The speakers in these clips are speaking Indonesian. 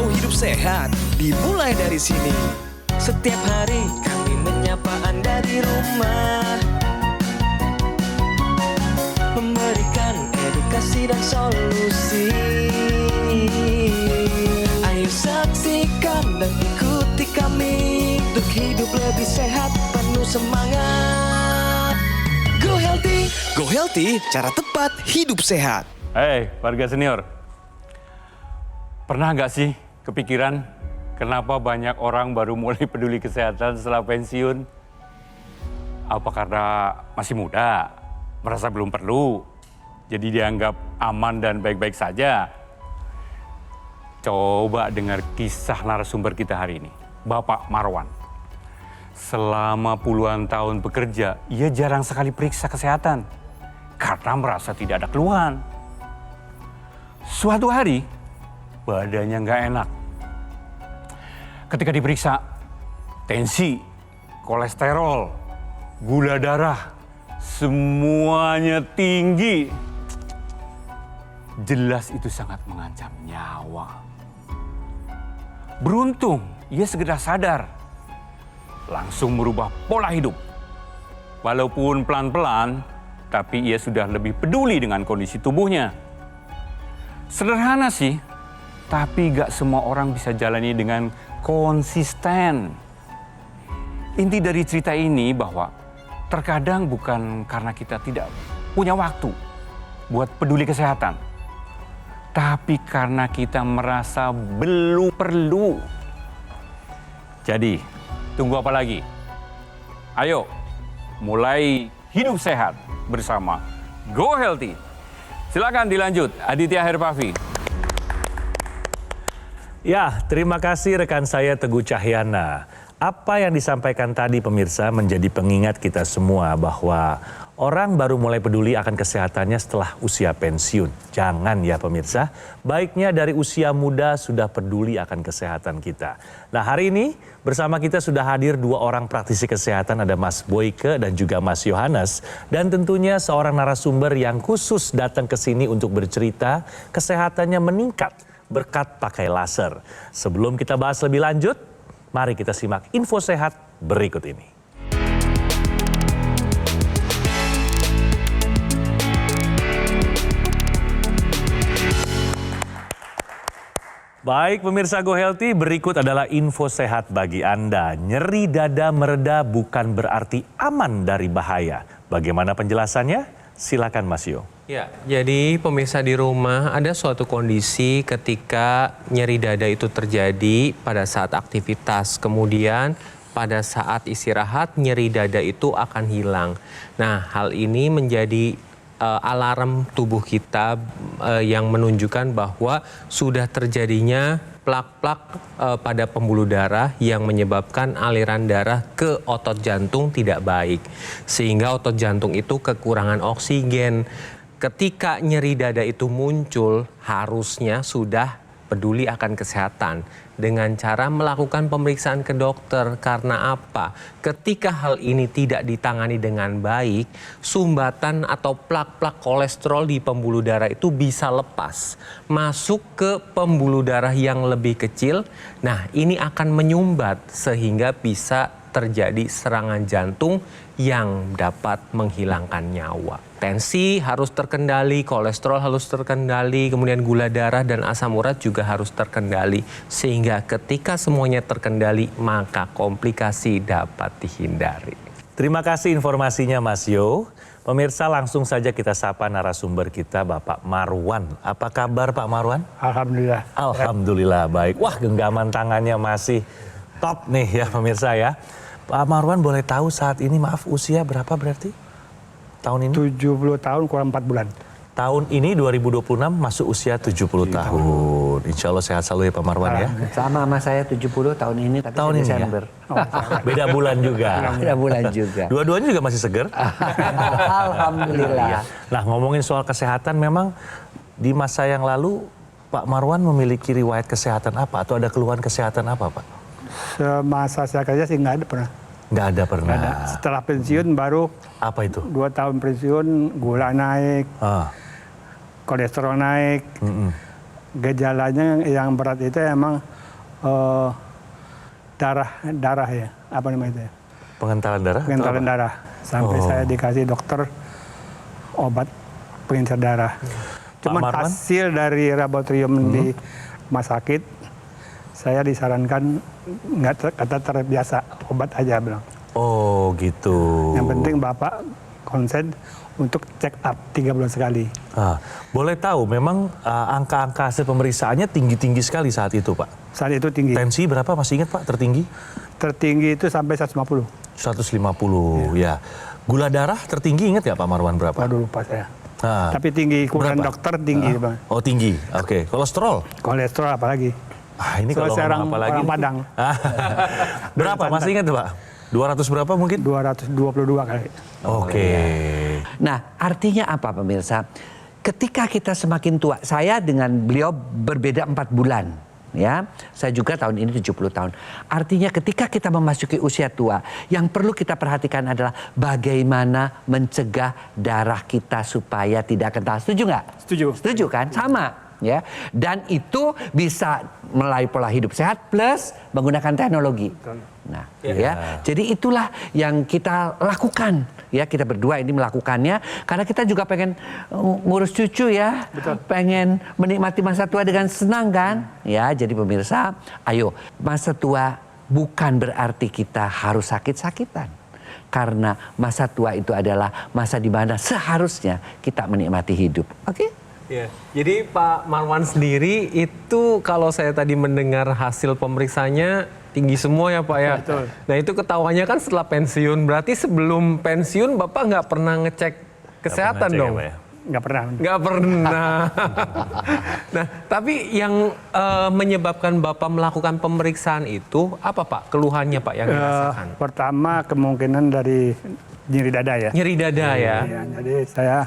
Mau hidup sehat, dimulai dari sini. Setiap hari kami menyapa Anda di rumah, memberikan edukasi dan solusi. Ayo saksikan dan ikuti kami untuk hidup lebih sehat, penuh semangat. Go Healthy. Go Healthy, cara tepat hidup sehat. Hei, warga senior. Pernah nggak sih kepikiran kenapa banyak orang baru mulai peduli kesehatan setelah pensiun? Apa karena masih muda, merasa belum perlu, jadi dianggap aman dan baik-baik saja? Coba dengar kisah narasumber kita hari ini, Bapak Marwan. Selama puluhan tahun bekerja, ia jarang sekali periksa kesehatan karena merasa tidak ada keluhan. Suatu hari, badannya nggak enak. Ketika diperiksa, tensi, kolesterol, gula darah, semuanya tinggi. Jelas itu sangat mengancam nyawa. Beruntung, ia segera sadar. Langsung merubah pola hidup. Walaupun pelan-pelan, tapi ia sudah lebih peduli dengan kondisi tubuhnya. Sederhana sih, tapi gak semua orang bisa jalani dengan konsisten. Inti dari cerita ini bahwa terkadang bukan karena kita tidak punya waktu buat peduli kesehatan, tapi karena kita merasa belum perlu. Jadi, tunggu apa lagi? Ayo, mulai hidup sehat bersama Go Healthy. Silakan dilanjut, Aditya Herpavi. Ya, terima kasih rekan saya Teguh Cahyana. Apa yang disampaikan tadi pemirsa menjadi pengingat kita semua bahwa orang baru mulai peduli akan kesehatannya setelah usia pensiun. Jangan ya pemirsa, baiknya dari usia muda sudah peduli akan kesehatan kita. Nah hari ini bersama kita sudah hadir dua orang praktisi kesehatan, ada Mas Boyke dan juga Mas Yohanes. Dan tentunya seorang narasumber yang khusus datang ke sini untuk bercerita kesehatannya meningkat berkat pakai laser. Sebelum kita bahas lebih lanjut, mari kita simak info sehat berikut ini. Baik pemirsa Go Healthy, berikut adalah info sehat bagi Anda. Nyeri dada mereda bukan berarti aman dari bahaya. Bagaimana penjelasannya? Silakan Mas Yo. Ya, jadi pemirsa di rumah ada suatu kondisi ketika nyeri dada itu terjadi pada saat aktivitas, kemudian pada saat istirahat nyeri dada itu akan hilang. Nah, hal ini menjadi alarm tubuh kita yang menunjukkan bahwa sudah terjadinya plak-plak pada pembuluh darah yang menyebabkan aliran darah ke otot jantung tidak baik. Sehingga otot jantung itu kekurangan oksigen. Ketika nyeri dada itu muncul, harusnya sudah peduli akan kesehatan dengan cara melakukan pemeriksaan ke dokter. Karena apa? Ketika hal ini tidak ditangani dengan baik, sumbatan atau plak-plak kolesterol di pembuluh darah itu bisa lepas, masuk ke pembuluh darah yang lebih kecil. Nah, ini akan menyumbat sehingga bisa terjadi serangan jantung yang dapat menghilangkan nyawa. Tensi harus terkendali, kolesterol harus terkendali, kemudian gula darah dan asam urat juga harus terkendali. Sehingga ketika semuanya terkendali, maka komplikasi dapat dihindari. Terima kasih informasinya Mas Yo. Pemirsa, langsung saja kita sapa narasumber kita Bapak Marwan. Apa kabar Pak Marwan? Alhamdulillah. Alhamdulillah baik. Wah, genggaman tangannya masih top nih ya pemirsa ya. Pak Marwan boleh tahu saat ini maaf usia berapa berarti? Tahun ini? 70 tahun kurang 4 bulan. Tahun ini 2026 masuk usia 70 tahun. Insya Allah sehat selalu ya Pak Marwan ya. Sama saya 70 tahun ini tapi tahun ini Desember. Ya? Beda bulan juga. Beda bulan juga. Dua-duanya juga masih seger. Alhamdulillah. Nah ngomongin soal kesehatan memang di masa yang lalu Pak Marwan memiliki riwayat kesehatan apa? Atau ada keluhan kesehatan apa Pak? Semasa saya kerja sih nggak ada pernah. Nggak ada pernah. Nggak ada. Setelah pensiun baru. Apa itu? 2 tahun pensiun, gula naik, kolesterol naik, gejalanya yang berat itu emang darah ya, apa namanya itu ya? Pengentalan darah? Pengentalan darah. Sampai saya dikasih dokter obat pengencer darah. Cuman Marwan? hasil dari laboratorium di rumah sakit, saya disarankan nggak kata terbiasa, obat aja bilang. Oh gitu. Yang penting Bapak konsen untuk check up 3 bulan sekali. Boleh tahu, memang angka-angka hasil pemeriksaannya tinggi-tinggi sekali saat itu, Pak. Saat itu tinggi. Tensi berapa, masih ingat Pak, tertinggi? Tertinggi itu sampai 150. 150, ya. Gula darah tertinggi ingat ya Pak Marwan berapa? Waduh lupa saya. Nah, Tapi tinggi, ukuran berapa? dokter tinggi. Bang. Oh tinggi, oke. Kolesterol? Kolesterol apalagi. Ini kalau Soalnya ngomong apa lagi? orang Padang. Berapa, masih ingat Pak? 200 berapa mungkin? 222 kali. Oke. Nah, artinya apa pemirsa? Ketika kita semakin tua, saya dengan beliau berbeda 4 bulan. Ya, saya juga tahun ini 70 tahun. Artinya ketika kita memasuki usia tua, yang perlu kita perhatikan adalah bagaimana mencegah darah kita supaya tidak kental. Setuju nggak? Setuju. Setuju kan? Sama. Ya, dan itu bisa melalui pola hidup sehat plus menggunakan teknologi. Nah, ya, jadi itulah yang kita lakukan. Ya, kita berdua ini melakukannya karena kita juga pengen ngurus cucu ya, pengen menikmati masa tua dengan senang kan? Ya, jadi pemirsa, ayo masa tua bukan berarti kita harus sakit-sakitan. Karena masa tua itu adalah masa di mana seharusnya kita menikmati hidup. Oke? Ya, jadi Pak Marwan sendiri itu kalau saya tadi mendengar hasil pemeriksaannya tinggi semua ya Pak ya. Betul. Nah itu ketahuannya kan setelah pensiun, berarti sebelum pensiun Bapak nggak pernah ngecek kesehatan dong? Nggak pernah. Nggak pernah. Nah tapi yang menyebabkan Bapak melakukan pemeriksaan itu apa Pak? Keluhannya Pak yang dirasakan? Pertama kemungkinan dari nyeri dada ya. Nyeri dada ya? Ya, jadi saya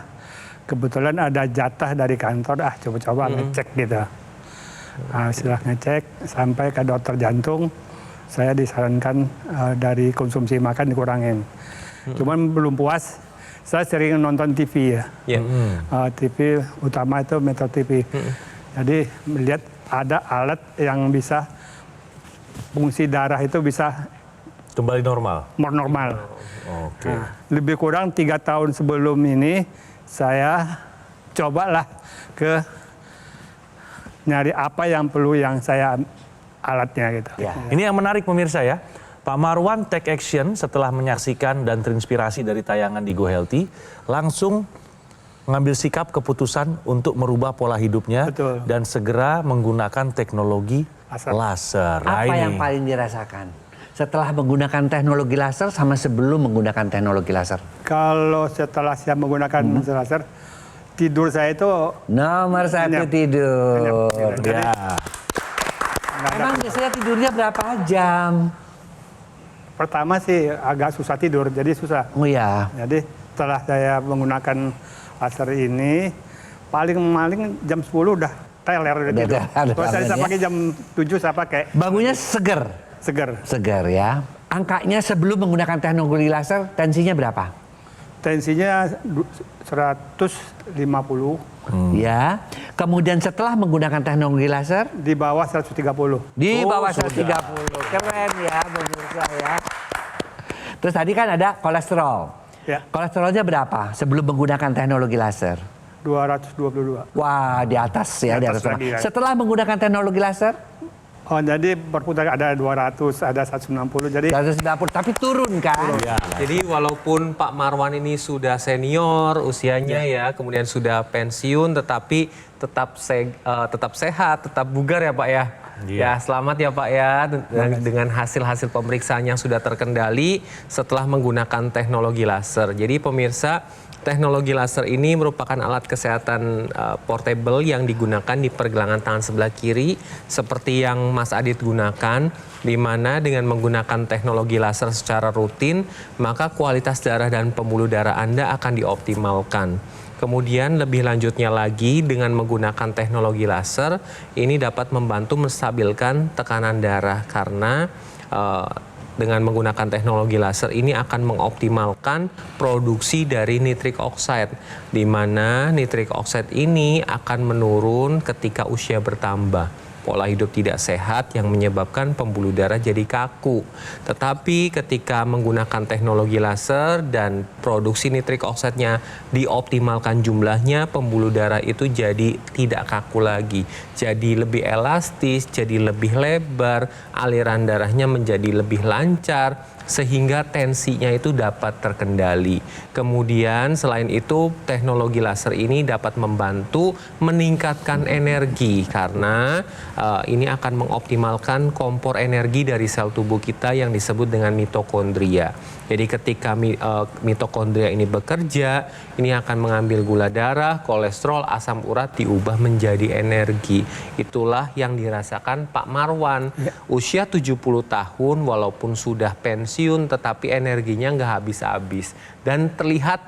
kebetulan ada jatah dari kantor, coba-coba ngecek gitu. Setelah ngecek sampai ke dokter jantung, saya disarankan dari konsumsi makan dikurangin. Cuman belum puas, saya sering nonton TV ya. TV utama itu Metro TV. Jadi melihat ada alat yang bisa fungsi darah itu bisa Kembali normal? normal. Oke. Lebih kurang 3 tahun sebelum ini saya cobalah ke nyari apa yang perlu yang saya alatnya gitu. Ya. Ini yang menarik pemirsa ya. Pak Marwan take action setelah menyaksikan dan terinspirasi dari tayangan di Go Healthy, langsung mengambil sikap keputusan untuk merubah pola hidupnya. Betul. Dan segera menggunakan teknologi laser. Nah, Apa ini. yang paling dirasakan setelah menggunakan teknologi laser sama sebelum menggunakan teknologi laser? Kalau setelah saya menggunakan laser, tidur saya itu Nomor 1 Enyap. tidur. Jadi, Ya. Emang biasanya tidurnya berapa jam? pertama sih agak susah tidur, jadi susah. Oh ya. Jadi setelah saya menggunakan laser ini, paling jam 10 udah teler udah tidur. Kalau saya ya. pakai jam 7 saya pakai Bangunnya seger. seger. Seger ya. Angkanya sebelum menggunakan teknologi laser, tensinya berapa? Tensinya 150, Ya. Kemudian setelah menggunakan teknologi laser, di bawah 130. di Oh, bawah sudah. 130. Keren ya pemirsa ya. Terus tadi kan ada kolesterol. Ya. Kolesterolnya berapa sebelum menggunakan teknologi laser? 222. Wah, di atas ya, di Di atas. atas lagi, ya. Setelah menggunakan teknologi laser, Oh, jadi berputar ada 200, ada 160. Jadi 190, tapi turun kan? Jadi walaupun Pak Marwan ini sudah senior usianya ya, kemudian sudah pensiun, tetapi tetap sehat, tetap bugar ya Pak ya. Ya selamat ya Pak ya dengan hasil-hasil pemeriksaan yang sudah terkendali setelah menggunakan teknologi laser. Jadi pemirsa, teknologi laser ini merupakan alat kesehatan portable yang digunakan di pergelangan tangan sebelah kiri seperti yang Mas Adit gunakan, di mana dengan menggunakan teknologi laser secara rutin maka kualitas darah dan pembuluh darah Anda akan dioptimalkan. Kemudian lebih lanjutnya lagi dengan menggunakan teknologi laser ini dapat membantu menstabilkan tekanan darah karena dengan menggunakan teknologi laser ini akan mengoptimalkan produksi dari nitric oxide, di mana nitric oxide ini akan menurun ketika usia bertambah. Pola hidup tidak sehat yang menyebabkan pembuluh darah jadi kaku. Tetapi ketika menggunakan teknologi laser dan produksi nitric oxide-nya dioptimalkan jumlahnya, pembuluh darah itu jadi tidak kaku lagi. Jadi lebih elastis, jadi lebih lebar, aliran darahnya menjadi lebih lancar, sehingga tensinya itu dapat terkendali. Kemudian selain itu teknologi laser ini dapat membantu meningkatkan energi karena ini akan mengoptimalkan kompor energi dari sel tubuh kita yang disebut dengan mitokondria. Jadi ketika mitokondria ini bekerja, ini akan mengambil gula darah, kolesterol, asam urat diubah menjadi energi. Itulah yang dirasakan Pak Marwan. Usia 70 tahun walaupun sudah pensiun tetapi energinya nggak habis-habis. Dan terlihat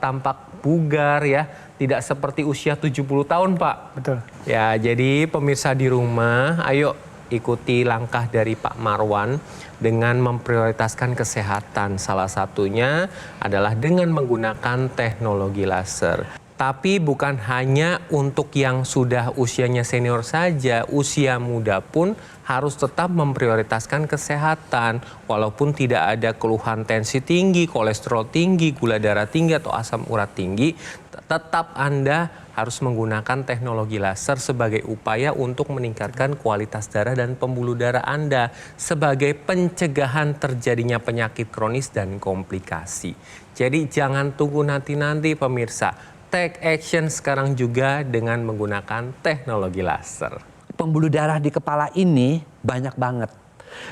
tampak bugar ya, tidak seperti usia 70 tahun Pak. Betul. Ya, jadi pemirsa di rumah, ayo ikuti langkah dari Pak Marwan dengan memprioritaskan kesehatan. Salah satunya adalah dengan menggunakan teknologi laser. Tapi bukan hanya untuk yang sudah usianya senior saja, usia muda pun harus tetap memprioritaskan kesehatan. Walaupun tidak ada keluhan tensi tinggi, kolesterol tinggi, gula darah tinggi, atau asam urat tinggi, tetap Anda harus menggunakan teknologi laser sebagai upaya untuk meningkatkan kualitas darah dan pembuluh darah Anda sebagai pencegahan terjadinya penyakit kronis dan komplikasi. Jadi jangan tunggu nanti-nanti pemirsa. Take action sekarang juga dengan menggunakan teknologi laser. Pembuluh darah di kepala ini banyak banget.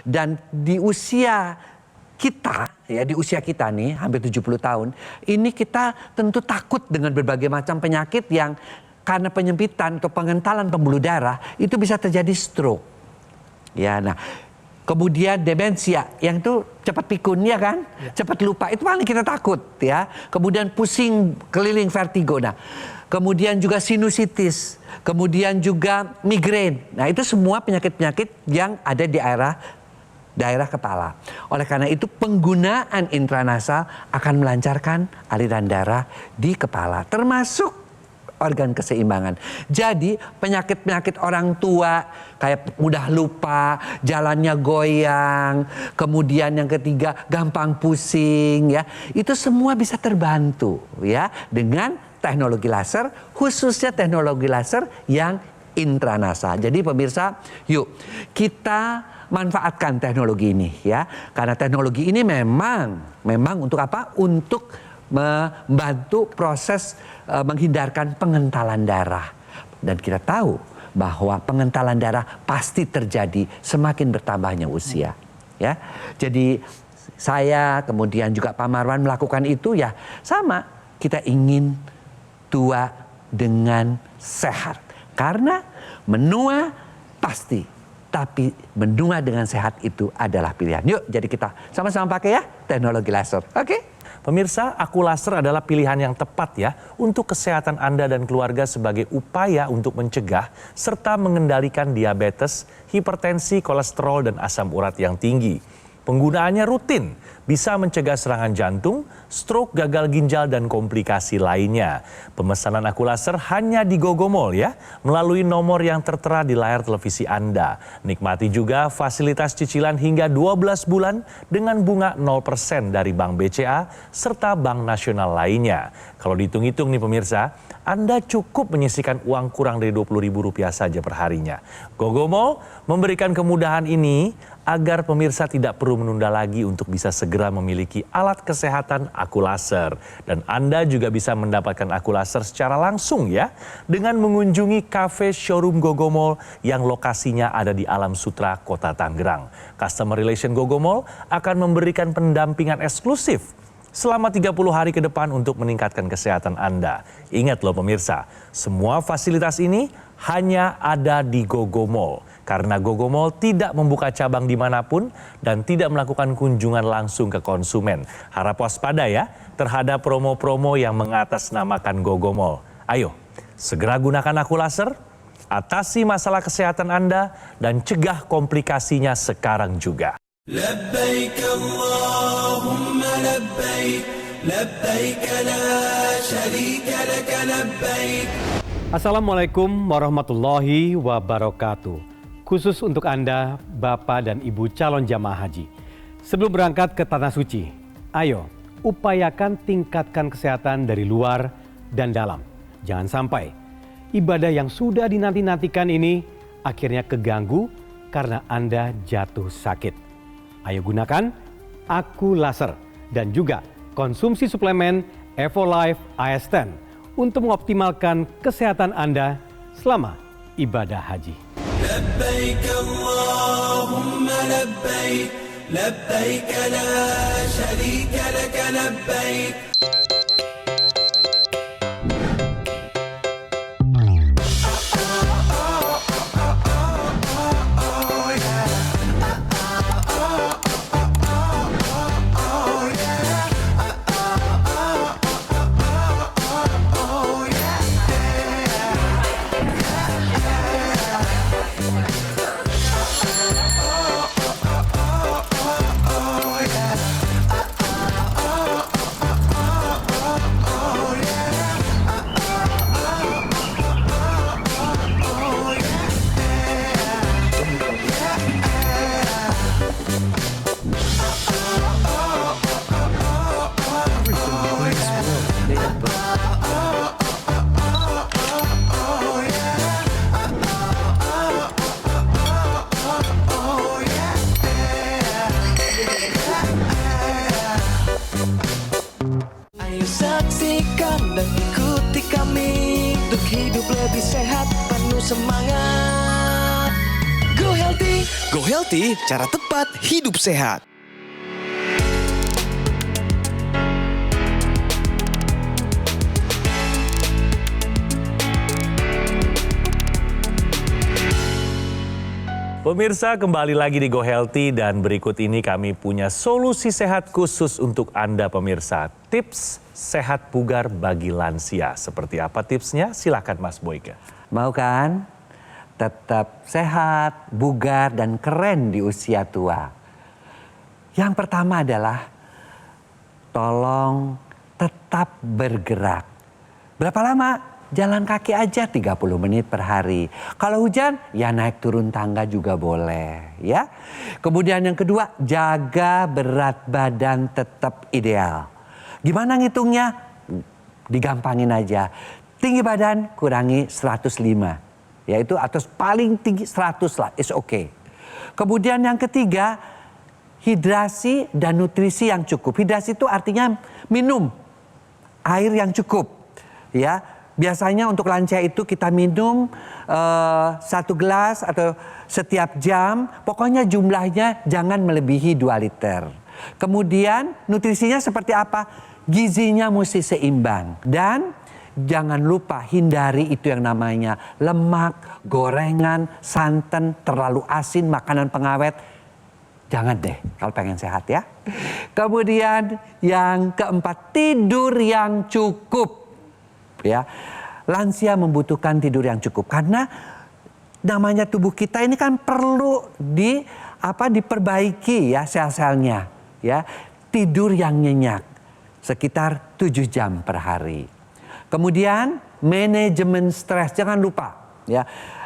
Dan di usia kita, ya di usia kita nih hampir 70 tahun, ini kita tentu takut dengan berbagai macam penyakit yang karena penyempitan atau pengentalan pembuluh darah itu bisa terjadi stroke. Ya, nah kemudian demensia yang itu cepat pikun ya kan, cepat lupa, itu paling kita takut ya. Kemudian pusing keliling vertigo. Nah, kemudian juga sinusitis, kemudian juga migrain. Nah, itu semua penyakit-penyakit yang ada di daerah kepala. Oleh karena itu penggunaan intranasal akan melancarkan aliran darah di kepala, termasuk organ keseimbangan. Jadi penyakit-penyakit orang tua kayak mudah lupa, jalannya goyang, kemudian yang ketiga gampang pusing ya. Itu semua bisa terbantu ya dengan teknologi laser, khususnya teknologi laser yang intranasal. Jadi pemirsa, yuk kita manfaatkan teknologi ini ya. Karena teknologi ini memang untuk apa? Untuk membantu proses menghindarkan pengentalan darah. Dan kita tahu bahwa pengentalan darah pasti terjadi semakin bertambahnya usia. Ya, jadi saya kemudian juga Pak Marwan melakukan itu ya sama. Kita ingin tua dengan sehat. Karena menua pasti, tapi menua dengan sehat itu adalah pilihan. Yuk, jadi kita sama-sama pakai ya teknologi laser. Oke? Pemirsa, Akulaser adalah pilihan yang tepat ya untuk kesehatan Anda dan keluarga sebagai upaya untuk mencegah serta mengendalikan diabetes, hipertensi, kolesterol, dan asam urat yang tinggi. Penggunaannya rutin, bisa mencegah serangan jantung, stroke, gagal ginjal, dan komplikasi lainnya. Pemesanan Akulaser hanya di Gogomall ya, melalui nomor yang tertera di layar televisi Anda. Nikmati juga fasilitas cicilan hingga 12 bulan dengan bunga 0% dari Bank BCA serta Bank Nasional lainnya. Kalau dihitung-hitung nih pemirsa, Anda cukup menyisihkan uang kurang dari Rp20.000 saja per harinya. Gogomall memberikan kemudahan ini agar pemirsa tidak perlu menunda lagi untuk bisa segera memiliki alat kesehatan Akulaser. Dan Anda juga bisa mendapatkan Akulaser secara langsung ya, dengan mengunjungi kafe showroom Gogomall yang lokasinya ada di Alam Sutra, Kota Tangerang. Customer Relation Gogomall akan memberikan pendampingan eksklusif selama 30 hari ke depan untuk meningkatkan kesehatan Anda. Ingat loh pemirsa, semua fasilitas ini hanya ada di Gogomall. Karena Gogomall tidak membuka cabang dimanapun dan tidak melakukan kunjungan langsung ke konsumen. Harap waspada ya terhadap promo-promo yang mengatasnamakan Gogomall. Ayo, segera gunakan Akulaser, atasi masalah kesehatan Anda, dan cegah komplikasinya sekarang juga. لبيك اللهم لبيك لبيك لا شريك لك لبيك. Assalamualaikum warahmatullahi wabarakatuh. Khusus untuk Anda, Bapak dan Ibu calon jamaah haji. Sebelum berangkat ke Tanah Suci, ayo upayakan tingkatkan kesehatan dari luar dan dalam. Jangan sampai ibadah yang sudah dinanti-nantikan ini akhirnya keganggu karena Anda jatuh sakit. Ayo gunakan Aku Laser dan juga konsumsi suplemen Evolife AS10 untuk mengoptimalkan kesehatan Anda selama ibadah haji. لبيك اللهم لبيك لبيك لا شريك لك لبيك. Ayo saksikan dan ikuti kami untuk hidup lebih sehat, penuh semangat. Go Healthy, cara tepat hidup sehat. Pemirsa, kembali lagi di Go Healthy dan berikut ini kami punya solusi sehat khusus untuk Anda pemirsa. Tips sehat bugar bagi lansia. Seperti apa tipsnya? Silakan Mas Boyke. Mau kan? Tetap sehat, bugar, dan keren di usia tua. Yang pertama adalah tolong tetap bergerak. Berapa lama? Jalan kaki aja 30 menit per hari. Kalau hujan, ya naik turun tangga juga boleh, ya. Kemudian yang kedua, jaga berat badan tetap ideal. Gimana ngitungnya? Digampangin aja. Tinggi badan kurangi 105. Yaitu atas paling tinggi 100 lah, is okay. Kemudian yang ketiga, hidrasi dan nutrisi yang cukup. Hidrasi itu artinya minum air yang cukup, ya. Biasanya untuk lansia itu kita minum 1 gelas atau setiap jam. Pokoknya jumlahnya jangan melebihi 2 liter. Kemudian nutrisinya seperti apa? Gizinya mesti seimbang. Dan jangan lupa hindari itu yang namanya lemak, gorengan, santan, terlalu asin, makanan pengawet. Jangan deh kalau pengen sehat ya. Kemudian yang keempat, tidur yang cukup. Ya, lansia membutuhkan tidur yang cukup karena namanya tubuh kita ini kan perlu diperbaiki ya sel-selnya, ya. Tidur yang nyenyak sekitar 7 jam per hari. Kemudian manajemen stres, jangan lupa ya.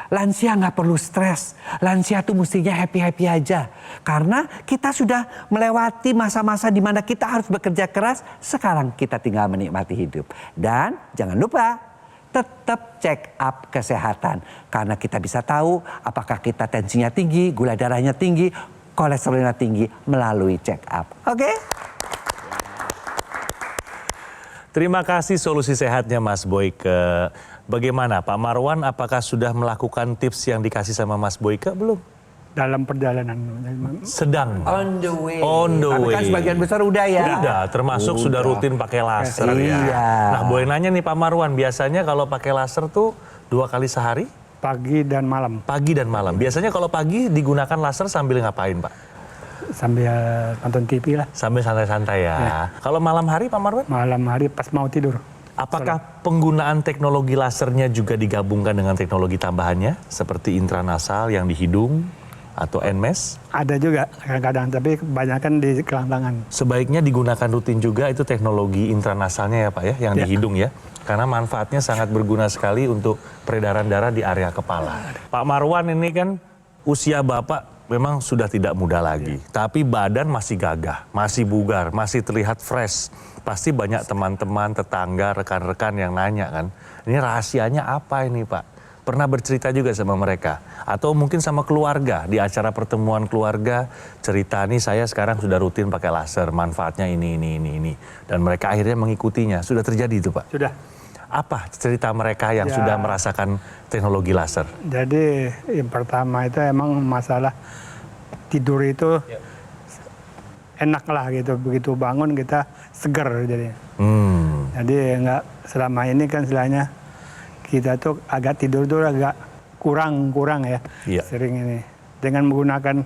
Lansia nggak perlu stres, lansia tuh mestinya happy-happy aja. Karena kita sudah melewati masa-masa di mana kita harus bekerja keras, sekarang kita tinggal menikmati hidup. Dan jangan lupa tetap check up kesehatan. Karena kita bisa tahu apakah kita tensinya tinggi, gula darahnya tinggi, kolesterolnya tinggi melalui check up. Oke? Terima kasih solusi sehatnya Mas Boyke. Bagaimana Pak Marwan, apakah sudah melakukan tips yang dikasih sama Mas Boyke belum? Dalam perjalanan. Sedang. On the way. On the Tapi way. kan sebagian besar udah ya. Udah, termasuk sudah rutin pakai laser ya. Iya. Nah, boleh nanya nih Pak Marwan, biasanya kalau pakai laser tuh 2 kali sehari? Pagi dan malam. Pagi dan malam. Biasanya kalau pagi digunakan laser sambil ngapain Pak? Sambil nonton TV lah. Sambil santai-santai ya. Kalau malam hari Pak Marwan? Malam hari pas mau tidur. Apakah penggunaan teknologi lasernya juga digabungkan dengan teknologi tambahannya? Seperti intranasal yang di hidung? atau NMES? Ada juga kadang-kadang, tapi kebanyakan di kerongkongan. Sebaiknya digunakan rutin juga itu teknologi intranasalnya ya Pak ya, yang di hidung ya. Karena manfaatnya sangat berguna sekali untuk peredaran darah di area kepala. Pak Marwan ini kan usia Bapak memang sudah tidak muda lagi. Tapi badan masih gagah, masih bugar, masih terlihat fresh. Pasti banyak teman-teman, tetangga, rekan-rekan yang nanya kan. Ini rahasianya apa ini Pak? Pernah bercerita juga sama mereka? Atau mungkin sama keluarga, di acara pertemuan keluarga, cerita nih saya sekarang sudah rutin pakai laser, manfaatnya ini. Dan mereka akhirnya mengikutinya. Sudah terjadi itu Pak? Sudah. Apa cerita mereka yang sudah merasakan teknologi laser? Jadi yang pertama itu emang masalah tidur itu enak lah gitu. Begitu bangun kita seger jadi. Jadi nggak selama ini kan istilahnya kita tuh agak tidur tuh agak kurang ya sering ini. Dengan menggunakan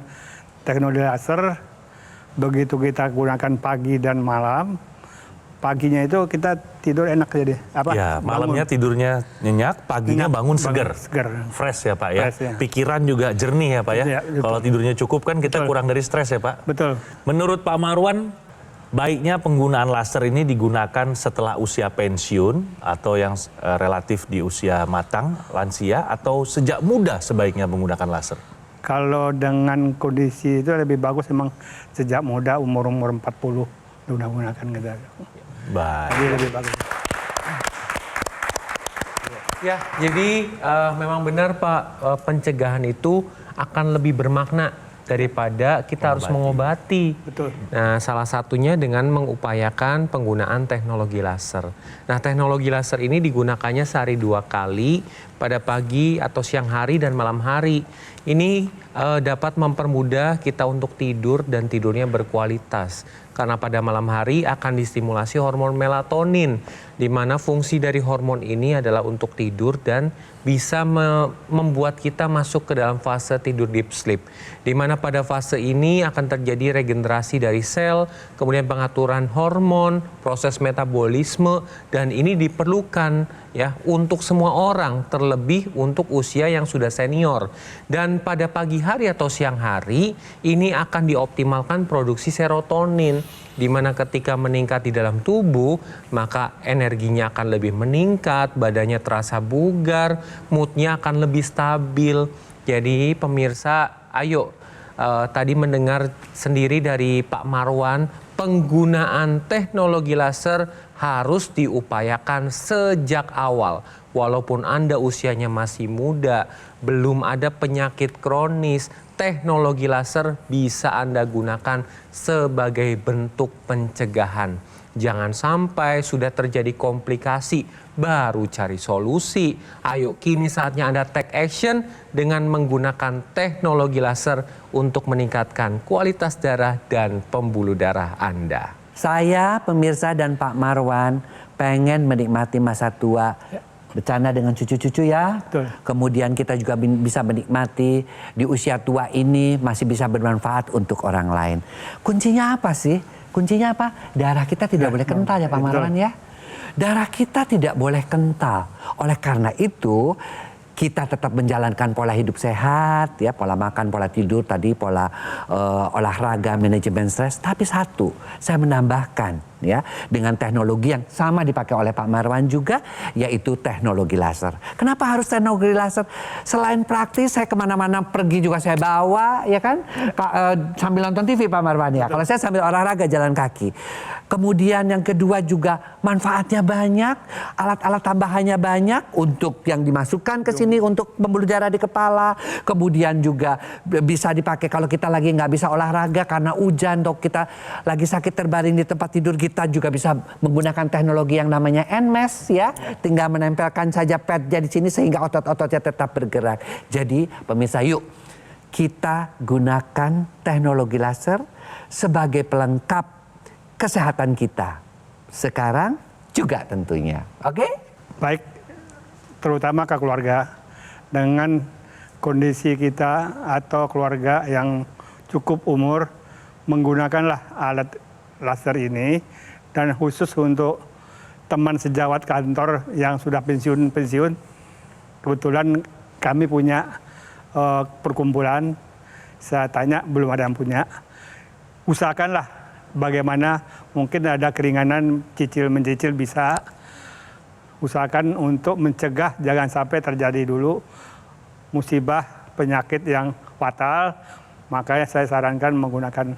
teknologi laser, begitu kita gunakan pagi dan malam, paginya itu kita tidur enak jadi. Malamnya tidurnya nyenyak, paginya bangun seger. Fresh ya Pak ya. Pikiran juga jernih ya Pak ya. Kalau tidurnya cukup kan kita kurang dari stres ya Pak. Betul. Menurut Pak Marwan, baiknya penggunaan laser ini digunakan setelah usia pensiun atau yang relatif di usia matang, lansia, atau sejak muda sebaiknya menggunakan laser? Kalau dengan kondisi itu lebih bagus memang sejak muda, umur 40 udah gunakan gitu. Baik. Jadi lebih bagus. Ya, jadi memang benar Pak, pencegahan itu akan lebih bermakna daripada kita harus mengobati. Betul. Nah, salah satunya dengan mengupayakan penggunaan teknologi laser. Nah, teknologi laser ini digunakannya sehari 2 kali pada pagi atau siang hari dan malam hari. Ini dapat mempermudah kita untuk tidur dan tidurnya berkualitas. Karena pada malam hari akan distimulasi hormon melatonin, di mana fungsi dari hormon ini adalah untuk tidur dan bisa membuat kita masuk ke dalam fase tidur deep sleep. Di mana pada fase ini akan terjadi regenerasi dari sel, kemudian pengaturan hormon, proses metabolisme, dan ini diperlukan ya untuk semua orang, terlebih untuk usia yang sudah senior. Dan pada pagi hari atau siang hari ini akan dioptimalkan produksi serotonin, di mana ketika meningkat di dalam tubuh maka energinya akan lebih meningkat, badannya terasa bugar, moodnya akan lebih stabil. Jadi pemirsa, ayo tadi mendengar sendiri dari Pak Marwan, penggunaan teknologi laser harus diupayakan sejak awal. Walaupun Anda usianya masih muda, belum ada penyakit kronis, teknologi laser bisa Anda gunakan sebagai bentuk pencegahan. Jangan sampai sudah terjadi komplikasi, baru cari solusi. Ayo, kini saatnya Anda take action dengan menggunakan teknologi laser untuk meningkatkan kualitas darah dan pembuluh darah Anda. Saya, pemirsa dan Pak Marwan pengen menikmati masa tua, bercanda dengan cucu-cucu ya. Betul. Kemudian kita juga bisa menikmati di usia tua ini masih bisa bermanfaat untuk orang lain. Kuncinya apa sih? Kuncinya apa? Darah kita tidak boleh kental ya Pak Marwan ya. Darah kita tidak boleh kental. Oleh karena itu kita tetap menjalankan pola hidup sehat, ya, pola makan, pola tidur, tadi pola olahraga, manajemen stres. Tapi satu, saya menambahkan, ya, dengan teknologi yang sama dipakai oleh Pak Marwan juga, yaitu teknologi laser. Kenapa harus teknologi laser? Selain praktis, saya kemana-mana pergi juga saya bawa, ya kan, sambil nonton TV Pak Marwan ya. Kalau saya sambil olahraga jalan kaki. Kemudian yang kedua juga manfaatnya banyak, alat-alat tambahannya banyak untuk yang dimasukkan ke sini untuk pembuluh darah di kepala. Kemudian juga bisa dipakai kalau kita lagi nggak bisa olahraga karena hujan atau kita lagi sakit terbaring di tempat tidur, kita juga bisa menggunakan teknologi yang namanya NMES ya. Tinggal menempelkan saja padnya di sini sehingga otot-ototnya tetap bergerak. Jadi pemirsa, yuk kita gunakan teknologi laser sebagai pelengkap kesehatan kita sekarang juga tentunya. Oke? Baik, terutama ke keluarga dengan kondisi kita atau keluarga yang cukup umur, menggunakanlah alat laser ini, dan khusus untuk teman sejawat kantor yang sudah pensiun. Kebetulan kami punya perkumpulan Saya tanya, belum ada yang punya. Usahakanlah bagaimana mungkin ada keringanan cicil-mencicil bisa. Usahakan untuk mencegah jangan sampai terjadi dulu musibah penyakit yang fatal. Makanya saya sarankan menggunakan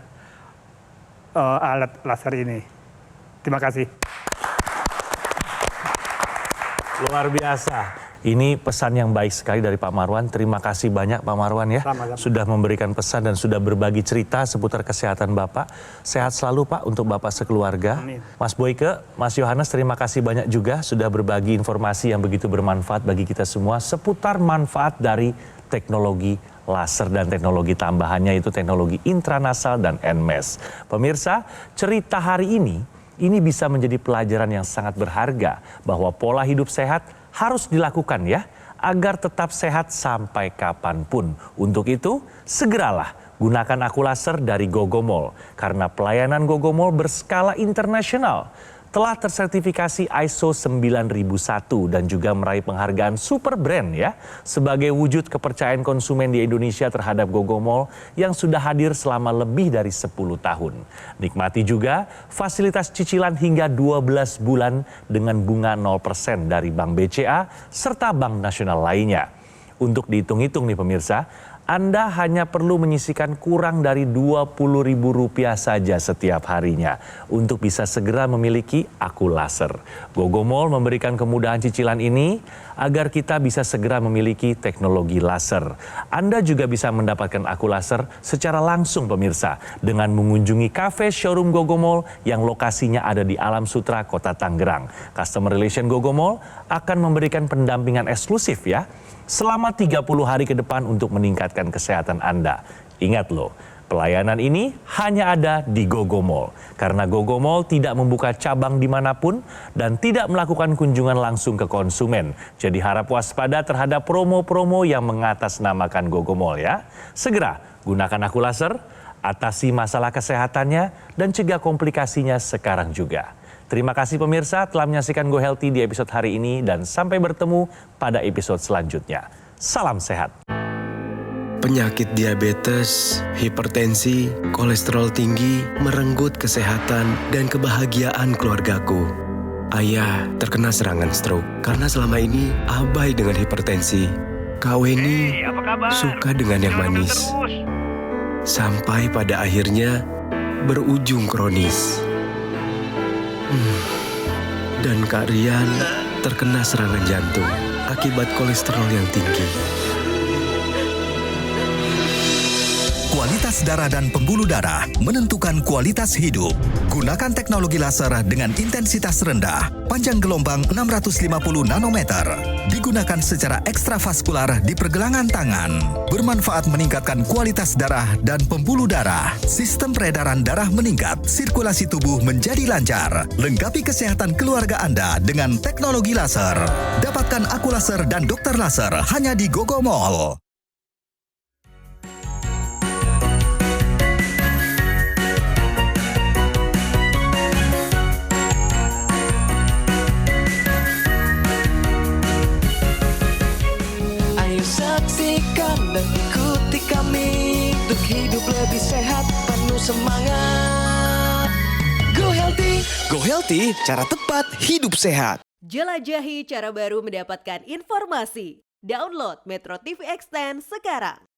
alat laser ini. Terima kasih. Luar biasa. Ini pesan yang baik sekali dari Pak Marwan. Terima kasih banyak Pak Marwan ya. Sama-sama. Sudah memberikan pesan dan sudah berbagi cerita seputar kesehatan Bapak. Sehat selalu Pak untuk Bapak sekeluarga. Amin. Mas Boyke, Mas Yohanes terima kasih banyak juga sudah berbagi informasi yang begitu bermanfaat bagi kita semua seputar manfaat dari teknologi laser dan teknologi tambahannya itu teknologi intranasal dan NMES. Pemirsa, cerita hari ini bisa menjadi pelajaran yang sangat berharga bahwa pola hidup sehat harus dilakukan ya, agar tetap sehat sampai kapanpun. Untuk itu, segeralah gunakan aku laser dari Gogomall. Karena pelayanan Gogomall berskala internasional. Telah tersertifikasi ISO 9001 dan juga meraih penghargaan Super Brand ya. Sebagai wujud kepercayaan konsumen di Indonesia terhadap Gogomall yang sudah hadir selama lebih dari 10 tahun. Nikmati juga fasilitas cicilan hingga 12 bulan dengan bunga 0% dari Bank BCA serta Bank Nasional lainnya. Untuk dihitung-hitung nih pemirsa, Anda hanya perlu menyisihkan kurang dari Rp20.000 saja setiap harinya untuk bisa segera memiliki aku laser. Gogomall memberikan kemudahan cicilan ini agar kita bisa segera memiliki teknologi laser. Anda juga bisa mendapatkan aku laser secara langsung pemirsa dengan mengunjungi kafe showroom Gogomall yang lokasinya ada di Alam Sutra, Kota Tangerang. Customer Relation Gogomall akan memberikan pendampingan eksklusif ya selama 30 hari ke depan untuk meningkatkan kesehatan Anda. Ingat loh, pelayanan ini hanya ada di Gogomall. Karena Gogomall tidak membuka cabang dimanapun dan tidak melakukan kunjungan langsung ke konsumen. Jadi harap waspada terhadap promo-promo yang mengatasnamakan Gogomall ya. Segera gunakan aku laser, atasi masalah kesehatannya, dan cegah komplikasinya sekarang juga. Terima kasih pemirsa telah menyaksikan Go Healthy di episode hari ini dan sampai bertemu pada episode selanjutnya. Salam sehat. Penyakit diabetes, hipertensi, kolesterol tinggi merenggut kesehatan dan kebahagiaan keluargaku. Ayah terkena serangan stroke karena selama ini abai dengan hipertensi. Kak Weni suka dengan yang manis. Sampai pada akhirnya berujung kronis. Dan Kak Rian terkena serangan jantung akibat kolesterol yang tinggi. Kualitas darah dan pembuluh darah menentukan kualitas hidup. Gunakan teknologi laser dengan intensitas rendah, panjang gelombang 650 nanometer. Digunakan secara ekstravaskular di pergelangan tangan. Bermanfaat meningkatkan kualitas darah dan pembuluh darah. Sistem peredaran darah meningkat, sirkulasi tubuh menjadi lancar. Lengkapi kesehatan keluarga Anda dengan teknologi laser. Dapatkan aku laser dan dokter laser hanya di Gogomall. Saksikan dan ikuti kami untuk hidup lebih sehat, penuh semangat. Go Healthy. Go Healthy, cara tepat hidup sehat. Jelajahi cara baru mendapatkan informasi. Download Metro TV Extend sekarang.